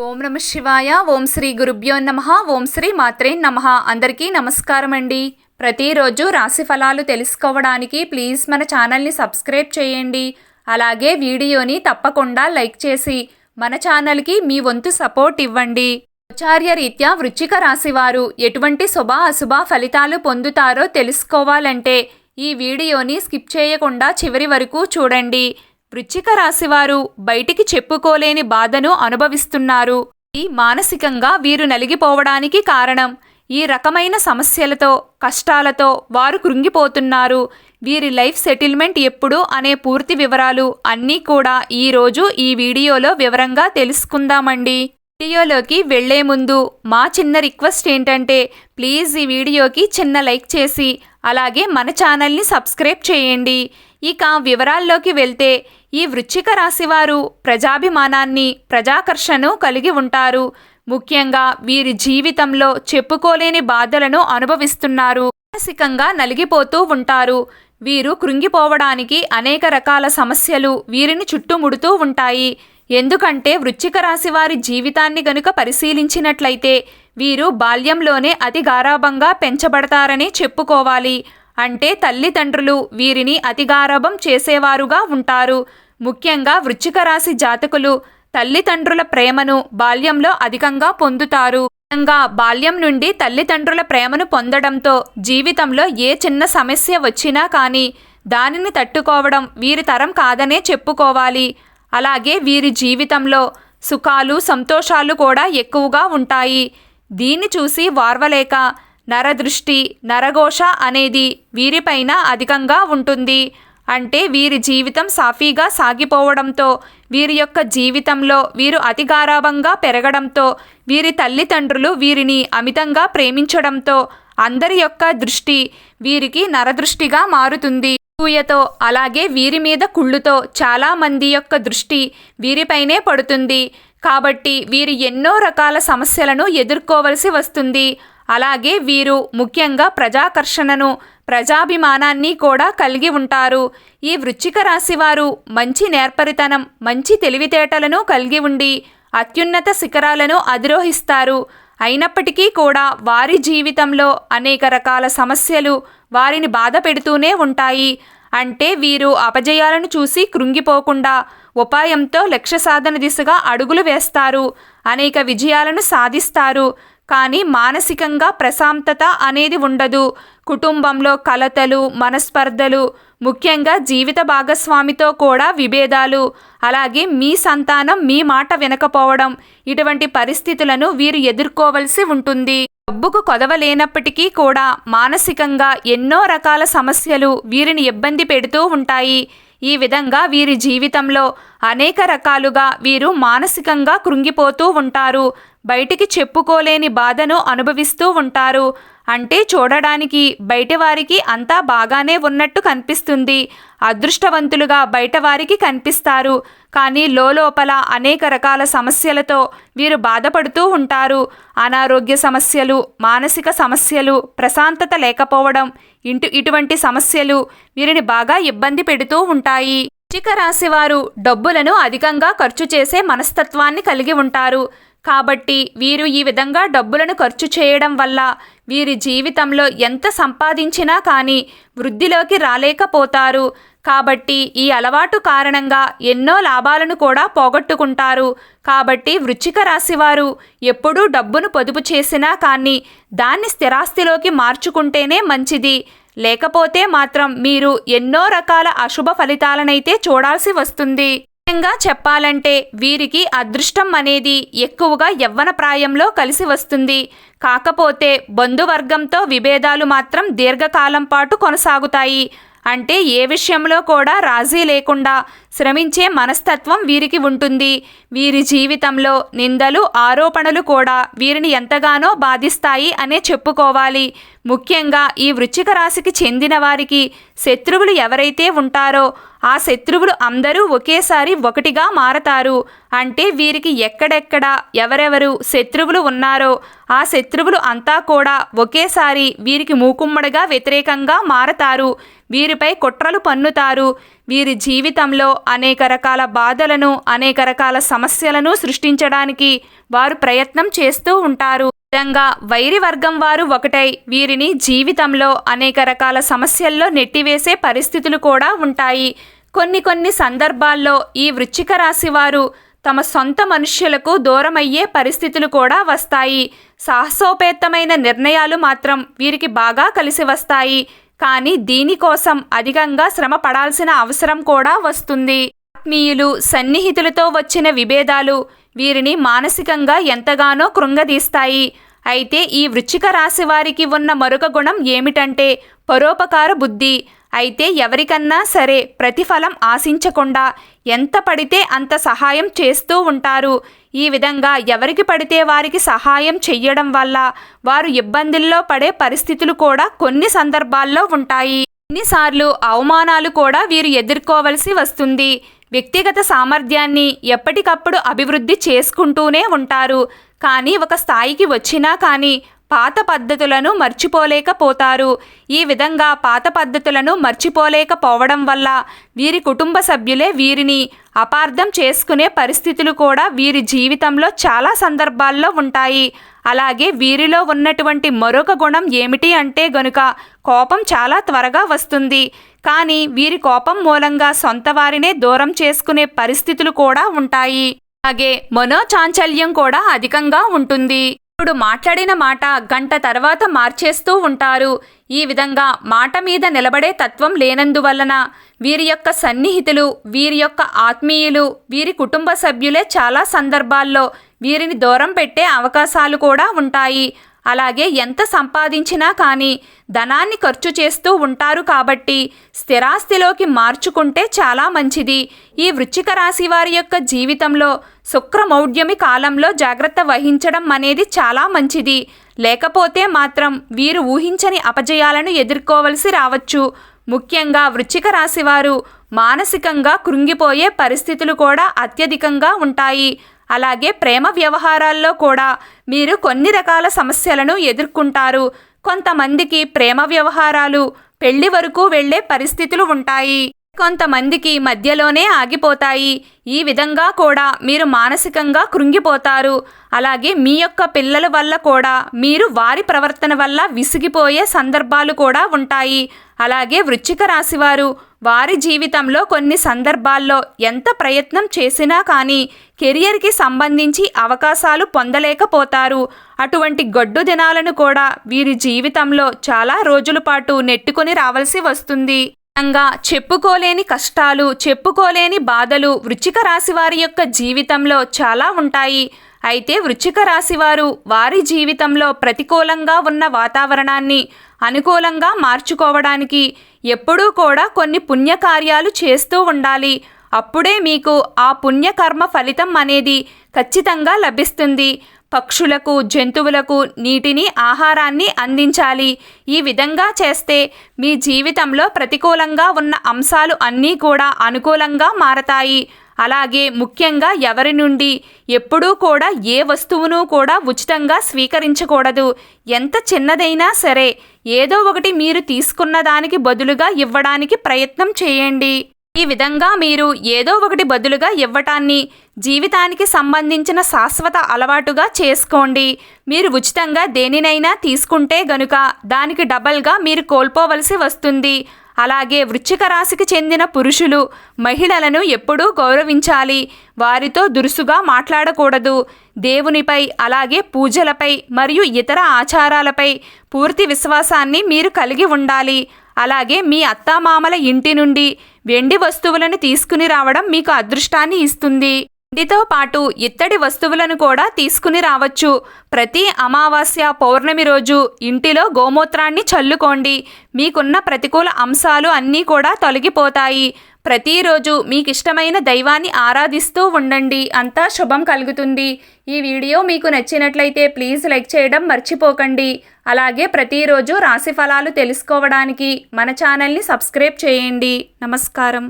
ఓం నమ శివాయ. ఓం శ్రీ గురుభ్యో నమః. ఓం శ్రీ మాత్రే నమః. అందరికీ నమస్కారం అండి. ప్రతిరోజు రాశి ఫలాలు తెలుసుకోవడానికి ప్లీజ్ మన ఛానల్ని సబ్స్క్రైబ్ చేయండి. అలాగే వీడియోని తప్పకుండా లైక్ చేసి మన ఛానల్కి మీ వంతు సపోర్ట్ ఇవ్వండి. ఆచార్య రీత్యా వృశ్చిక రాశివారు ఎటువంటి శుభ అశుభ ఫలితాలు పొందుతారో తెలుసుకోవాలంటే ఈ వీడియోని స్కిప్ చేయకుండా చివరి వరకు చూడండి. వృశ్చిక రాశివారు బయటికి చెప్పుకోలేని బాధను అనుభవిస్తున్నారు. ఈ మానసికంగా వీరు నలిగిపోవడానికి కారణం ఈ రకమైన సమస్యలతో కష్టాలతో వారు కృంగిపోతున్నారు. వీరి లైఫ్ సెటిల్మెంట్ ఎప్పుడు అనే పూర్తి వివరాలు అన్నీ కూడా ఈరోజు ఈ వీడియోలో వివరంగా తెలుసుకుందామండి. వీడియోలోకి వెళ్లే ముందు మా చిన్న రిక్వెస్ట్ ఏంటంటే ప్లీజ్ ఈ వీడియోకి చిన్న లైక్ చేసి అలాగే మన ఛానల్ని సబ్స్క్రైబ్ చేయండి. ఇక వివరాల్లోకి వెళ్తే ఈ వృశ్చిక రాశివారు ప్రజాభిమానాన్ని ప్రజాకర్షణను కలిగి ఉంటారు. ముఖ్యంగా వీరి జీవితంలో చెప్పుకోలేని బాధలను అనుభవిస్తున్నారు. మానసికంగా నలిగిపోతూ ఉంటారు. వీరు కృంగిపోవడానికి అనేక రకాల సమస్యలు వీరిని చుట్టుముడుతూ ఉంటాయి. ఎందుకంటే వృశ్చిక రాశి వారి జీవితాన్ని గనుక పరిశీలించినట్లయితే వీరు బాల్యంలోనే అతి గారాబంగా పెంచబడతారని చెప్పుకోవాలి. అంటే తల్లిదండ్రులు వీరిని అతి గారాబం చేసేవారుగా ఉంటారు. ముఖ్యంగా వృశ్చిక రాశి జాతకులు తల్లిదండ్రుల ప్రేమను బాల్యంలో అధికంగా పొందుతారు. బాల్యం నుండి తల్లిదండ్రుల ప్రేమను పొందడంతో జీవితంలో ఏ చిన్న సమస్య వచ్చినా కానీ దానిని తట్టుకోవడం వీరి తరం కాదనే చెప్పుకోవాలి. అలాగే వీరి జీవితంలో సుఖాలు సంతోషాలు కూడా ఎక్కువగా ఉంటాయి. దీన్ని చూసి వార్వలేక నరదృష్టి నరఘోష అనేది వీరిపైన అధికంగా ఉంటుంది. అంటే వీరి జీవితం సాఫీగా సాగిపోవడంతో వీరి యొక్క జీవితంలో వీరు అతి గారాబంగా పెరగడంతో వీరి తల్లిదండ్రులు వీరిని అమితంగా ప్రేమించడంతో అందరి యొక్క దృష్టి వీరికి నరదృష్టిగా మారుతుంది. సూయతో అలాగే వీరి మీద కుళ్ళుతో చాలా మంది యొక్క దృష్టి వీరిపైనే పడుతుంది. కాబట్టి వీరు ఎన్నో రకాల సమస్యలను ఎదుర్కోవలసి వస్తుంది. అలాగే వీరు ముఖ్యంగా ప్రజాకర్షణను ప్రజాభిమానాన్ని కూడా కలిగి ఉంటారు. ఈ వృశ్చిక రాశివారు మంచి నేర్పరితనం మంచి తెలివితేటలను కలిగి ఉండి అత్యున్నత శిఖరాలను అధిరోహిస్తారు. అయినప్పటికీ కూడా వారి జీవితంలో అనేక రకాల సమస్యలు వారిని బాధ పెడుతూనే ఉంటాయి. అంటే వీరు అపజయాలను చూసి కృంగిపోకుండా ఉపాయంతో లక్ష్య సాధన దిశగా అడుగులు వేస్తారు. అనేక విజయాలను సాధిస్తారు. కానీ మానసికంగా ప్రశాంతత అనేది ఉండదు. కుటుంబంలో కలతలు మనస్పర్ధలు ముఖ్యంగా జీవిత భాగస్వామితో కూడా విభేదాలు అలాగే మీ సంతానం మీ మాట వినకపోవడం ఇటువంటి పరిస్థితులను వీరు ఎదుర్కోవలసి ఉంటుంది. డబ్బుకు కొదవలేనప్పటికీ కూడా మానసికంగా ఎన్నో రకాల సమస్యలు వీరిని ఇబ్బంది పెడుతూ ఉంటాయి. ఈ విధంగా వీరి జీవితంలో అనేక రకాలుగా వీరు మానసికంగా కృంగిపోతూ ఉంటారు. బయటికి చెప్పుకోలేని బాధను అనుభవిస్తూ ఉంటారు. అంటే చూడడానికి బయటవారికి అంతా బాగానే ఉన్నట్టు కనిపిస్తుంది. అదృష్టవంతులుగా బయటవారికి కనిపిస్తారు. కానీ లోపల అనేక రకాల సమస్యలతో వీరు బాధపడుతూ ఉంటారు. అనారోగ్య సమస్యలు మానసిక సమస్యలు ప్రశాంతత లేకపోవడం ఇటువంటి సమస్యలు వీరిని బాగా ఇబ్బంది పెడుతూ ఉంటాయి. వృశ్చిక రాశివారు డబ్బులను అధికంగా ఖర్చు చేసే మనస్తత్వాన్ని కలిగి ఉంటారు. కాబట్టి వీరు ఈ విధంగా డబ్బులను ఖర్చు చేయడం వల్ల వీరి జీవితంలో ఎంత సంపాదించినా కానీ వృద్ధిలోకి రాలేకపోతారు. కాబట్టి ఈ అలవాటు కారణంగా ఎన్నో లాభాలను కూడా పోగొట్టుకుంటారు. కాబట్టి వృశ్చిక రాశివారు ఎప్పుడూ డబ్బును పొదుపు చేసినా కానీ దాన్ని స్థిరాస్తిలోకి మార్చుకుంటేనే మంచిది. లేకపోతే మాత్రం మీరు ఎన్నో రకాల అశుభ ఫలితాలనైతే చూడాల్సి వస్తుంది. ముఖ్యంగా చెప్పాలంటే వీరికి అదృష్టం అనేది ఎక్కువగా యవ్వన ప్రాయంలో కలిసి వస్తుంది. కాకపోతే బంధువర్గంతో విభేదాలు మాత్రం దీర్ఘకాలం పాటు కొనసాగుతాయి. అంటే ఏ విషయంలో కూడా రాజీ లేకుండా శ్రమించే మనస్తత్వం వీరికి ఉంటుంది. వీరి జీవితంలో నిందలు ఆరోపణలు కూడా వీరిని ఎంతగానో బాధిస్తాయి అనే చెప్పుకోవాలి. ముఖ్యంగా ఈ వృశ్చిక రాశికి చెందిన వారికి శత్రువులు ఎవరైతే ఉంటారో ఆ శత్రువులు అందరూ ఒకేసారి ఒకటిగా మారతారు. అంటే వీరికి ఎక్కడెక్కడ ఎవరెవరు శత్రువులు ఉన్నారో ఆ శత్రువులు అంతా కూడా ఒకేసారి వీరికి మూకుమ్మడిగా వ్యతిరేకంగా మారతారు. వీరిపై కుట్రలు పన్నుతారు. వీరి జీవితంలో అనేక రకాల బాధలను, అనేక రకాల సమస్యలను సృష్టించడానికి వారు ప్రయత్నం చేస్తూ ఉంటారు. విధంగా వైరి వర్గం వారు ఒకటై వీరిని జీవితంలో అనేక రకాల సమస్యల్లో నెట్టివేసే పరిస్థితులు కూడా ఉంటాయి. కొన్ని సందర్భాల్లో ఈ వృశ్చిక రాశి వారు తమ సొంత మనుష్యులకు దూరమయ్యే పరిస్థితులు కూడా వస్తాయి. సాహసోపేతమైన నిర్ణయాలు మాత్రం వీరికి బాగా కలిసి వస్తాయి. కానీ దీనికోసం అధికంగా శ్రమ పడాల్సిన అవసరం కూడా వస్తుంది. ఆత్మీయులు, సన్నిహితులతో వచ్చిన విభేదాలు వీరిని మానసికంగా ఎంతగానో కృంగదీస్తాయి. అయితే ఈ వృశ్చిక రాశి వారికి ఉన్న మరొక గుణం ఏమిటంటే పరోపకార బుద్ధి. అయితే ఎవరికన్నా సరే ప్రతిఫలం ఆశించకుండా ఎంత పడితే అంత సహాయం చేస్తూ ఉంటారు. ఈ విధంగా ఎవరికి పడితే వారికి సహాయం చెయ్యడం వల్ల వారు ఇబ్బందుల్లో పడే పరిస్థితులు కూడా కొన్ని సందర్భాల్లో ఉంటాయి. కొన్నిసార్లు అవమానాలు కూడా వీరు ఎదుర్కోవలసి వస్తుంది. వ్యక్తిగత సామర్థ్యాన్ని ఎప్పటికప్పుడు అభివృద్ధి చేసుకుంటూనే ఉంటారు. కానీ ఒక స్థాయికి వచ్చినా కానీ పాత పద్ధతులను మర్చిపోలేకపోతారు. ఈ విధంగా పాత పద్ధతులను మర్చిపోలేకపోవడం వల్ల వీరి కుటుంబ సభ్యులే వీరిని అపార్థం చేసుకునే పరిస్థితులు కూడా వీరి జీవితంలో చాలా సందర్భాల్లో ఉంటాయి. అలాగే వీరిలో ఉన్నటువంటి మరొక గుణం ఏమిటి అంటే గనుక కోపం చాలా త్వరగా వస్తుంది. కానీ వీరి కోపం మూలంగా సొంత వారినే దూరం చేసుకునే పరిస్థితులు కూడా ఉంటాయి. అలాగే మనోచాంచల్యం కూడా అధికంగా ఉంటుంది. ఇప్పుడు మాట్లాడిన మాట గంట తర్వాత మార్చేస్తూ ఉంటారు. ఈ విధంగా మాట మీద నిలబడే తత్వం లేనందువలన వీరి యొక్క సన్నిహితులు, వీరి యొక్క ఆత్మీయులు, వీరి కుటుంబ సభ్యులే చాలా సందర్భాల్లో వీరిని దూరం పెట్టే అవకాశాలు కూడా ఉంటాయి. అలాగే ఎంత సంపాదించినా కానీ ధనాన్ని ఖర్చు చేస్తూ ఉంటారు కాబట్టి స్థిరాస్తిలోకి మార్చుకుంటే చాలా మంచిది. ఈ వృశ్చిక రాశి వారి యొక్క జీవితంలో శుక్రమౌఢ్యమి కాలంలో జాగ్రత్త వహించడం అనేది చాలా మంచిది. లేకపోతే మాత్రం వీరు ఊహించని అపజయాలను ఎదుర్కోవలసి రావచ్చు. ముఖ్యంగా వృశ్చిక రాశి వారు మానసికంగా కృంగిపోయే పరిస్థితులు కూడా అత్యధికంగా ఉంటాయి. అలాగే ప్రేమ వ్యవహారాల్లో కూడా మీరు కొన్ని రకాల సమస్యలను ఎదుర్కొంటారు. కొంతమందికి ప్రేమ వ్యవహారాలు పెళ్లి వరకు వెళ్ళే పరిస్థితులు ఉంటాయి. కొంతమందికి మధ్యలోనే ఆగిపోతాయి. ఈ విధంగా కూడా మీరు మానసికంగా కృంగిపోతారు. అలాగే మీ యొక్క పిల్లల వల్ల కూడా మీరు వారి ప్రవర్తన వల్ల విసిగిపోయే సందర్భాలు కూడా ఉంటాయి. అలాగే వృశ్చిక రాశి వారు వారి జీవితంలో కొన్ని సందర్భాల్లో ఎంత ప్రయత్నం చేసినా కానీ కెరియర్కి సంబంధించి అవకాశాలు పొందలేకపోతారు. అటువంటి గడ్డు దినాలను కూడా వీరి జీవితంలో చాలా రోజుల పాటు నెట్టుకొని రావాల్సి వస్తుంది. చెప్పుకోలేని కష్టాలు, చెప్పుకోలేని బాధలు వృశ్చిక రాశి వారి యొక్క జీవితంలో చాలా ఉంటాయి. అయితే వృశ్చిక రాశి వారు వారి జీవితంలో ప్రతికూలంగా ఉన్న వాతావరణాన్ని అనుకూలంగా మార్చుకోవడానికి ఎప్పుడూ కూడా కొన్ని పుణ్యకార్యాలు చేస్తూ ఉండాలి. అప్పుడే మీకు ఆ పుణ్యకర్మ ఫలితం అనేది ఖచ్చితంగా లభిస్తుంది. పక్షులకు, జంతువులకు నీటిని, ఆహారాన్ని అందించాలి. ఈ విధంగా చేస్తే మీ జీవితంలో ప్రతికూలంగా ఉన్న అంశాలు అన్నీ కూడా అనుకూలంగా మారతాయి. అలాగే ముఖ్యంగా ఎవరి నుండి ఎప్పుడూ కూడా ఏ వస్తువును కూడా ఉచితంగా స్వీకరించకూడదు. ఎంత చిన్నదైనా సరే ఏదో ఒకటి మీరు తీసుకున్న దానికి బదులుగా ఇవ్వడానికి ప్రయత్నం చేయండి. ఈ విధంగా మీరు ఏదో ఒకటి బదులుగా ఇవ్వటాన్ని జీవితానికి సంబంధించిన శాశ్వత అలవాటుగా చేసుకోండి. మీరు ఉచితంగా దేనినైనా తీసుకుంటే గనుక దానికి డబల్గా మీరు కోల్పోవలసి వస్తుంది. అలాగే వృశ్చిక రాశికి చెందిన పురుషులు మహిళలను ఎప్పుడూ గౌరవించాలి. వారితో దురుసుగా మాట్లాడకూడదు. దేవునిపై, అలాగే పూజలపై మరియు ఇతర ఆచారాలపై పూర్తి విశ్వాసాన్ని మీరు కలిగి ఉండాలి. అలాగే మీ అత్తామామల ఇంటి నుండి వెండి వస్తువులను తీసుకుని రావడం మీకు అదృష్టాన్ని ఇస్తుంది. వెండితో పాటు ఇత్తడి వస్తువులను కూడా తీసుకుని రావచ్చు. ప్రతి అమావాస్య, పౌర్ణమి రోజు ఇంటిలో గోమూత్రాన్ని చల్లుకోండి. మీకున్న ప్రతికూల అంశాలు అన్నీ కూడా తొలగిపోతాయి. ప్రతిరోజు మీకు ఇష్టమైన దైవాన్ని ఆరాధిస్తూ ఉండండి. అంతా శుభం కలుగుతుంది. ఈ వీడియో మీకు నచ్చినట్లయితే ప్లీజ్ లైక్ చేయడం మర్చిపోకండి. అలాగే ప్రతిరోజు రాశి ఫలాలు తెలుసుకోవడానికి మన ఛానల్ని సబ్స్క్రైబ్ చేయండి. నమస్కారం.